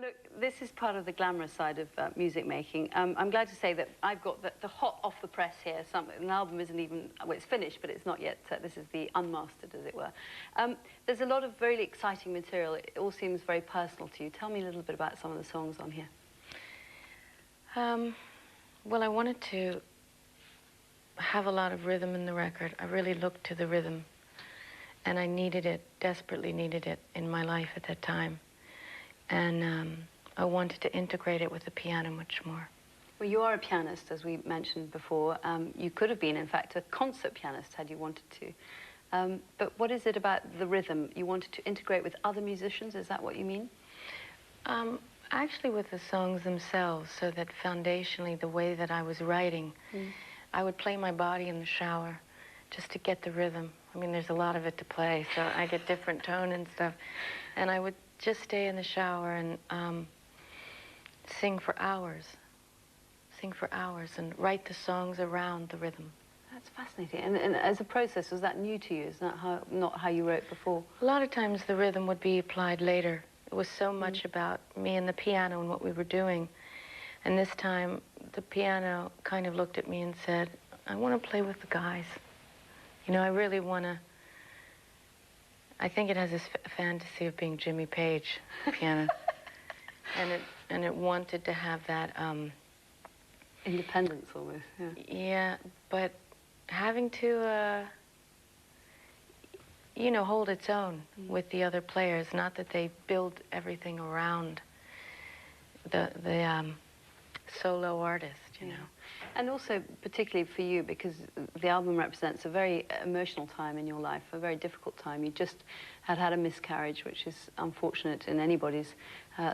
look, this is part of the glamorous side of music making. I'm glad to say that I've got the hot off the press here. An album isn't even, well, it's finished, but it's not yet. This is the unmastered, as it were. There's a lot of very exciting material. It all seems very personal to you. Tell me a little bit about some of the songs on here. Well, I wanted to have a lot of rhythm in the record. I really looked to the rhythm, and I needed it, desperately needed it in my life at that time. And I wanted to integrate it with the piano much more. Well, you are a pianist, as we mentioned before. You could have been, in fact, a concert pianist had you wanted to. But what is it about the rhythm? You wanted to integrate with other musicians? Is that what you mean? Actually, with the songs themselves, so that foundationally, the way that I was writing, I would play my body in the shower just to get the rhythm. I mean, there's a lot of it to play, so I get different tone and stuff. And I would just stay in the shower and sing for hours, and write the songs around the rhythm. That's fascinating. And as a process, was that new to you? Is that not how you wrote before? A lot of times the rhythm would be applied later. It was so much about me and the piano and what we were doing. And this time, the piano kind of looked at me and said, I want to play with the guys. You know, I really want to... I think it has this fantasy of being Jimmy Page, piano. and it wanted to have that... independence, almost, yeah. Yeah, but having to... you know, hold its own with the other players. Not that they build everything around the solo artist, you know. And also, particularly for you, because the album represents a very emotional time in your life, a very difficult time. You just had a miscarriage, which is unfortunate in anybody's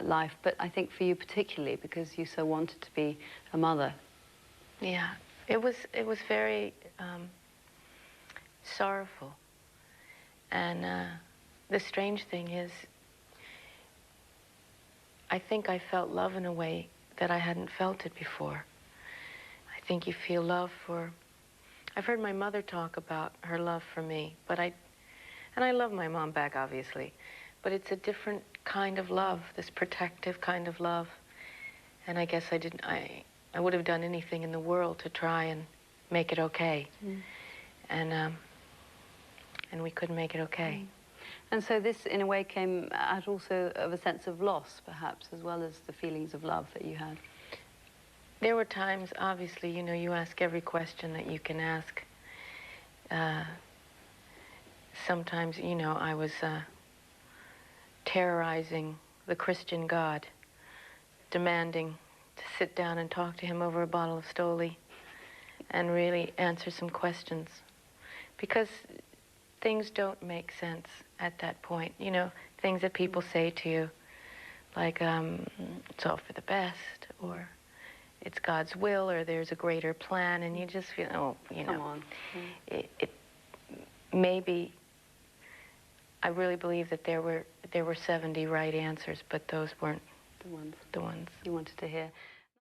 life. But I think for you particularly, because you so wanted to be a mother. Yeah, it was very sorrowful. And the strange thing is, I think I felt love in a way that I hadn't felt it before. I think you feel love for... I've heard my mother talk about her love for me, but I love my mom back, obviously, but it's a different kind of love, this protective kind of love. And I guess I would have done anything in the world to try and make it okay. And we couldn't make it okay. And so this, in a way, came out also of a sense of loss, perhaps, as well as the feelings of love that you had. There were times, obviously, you know, you ask every question that you can ask. Sometimes, you know, I was terrorizing the Christian God, demanding to sit down and talk to him over a bottle of Stoli and really answer some questions. Because things don't make sense at that point. You know, things that people say to you, like, it's all for the best, or it's God's will, or there's a greater plan, and you just feel, oh, you know. Come on. Maybe, I really believe that there were 70 right answers, but those weren't the ones you wanted to hear.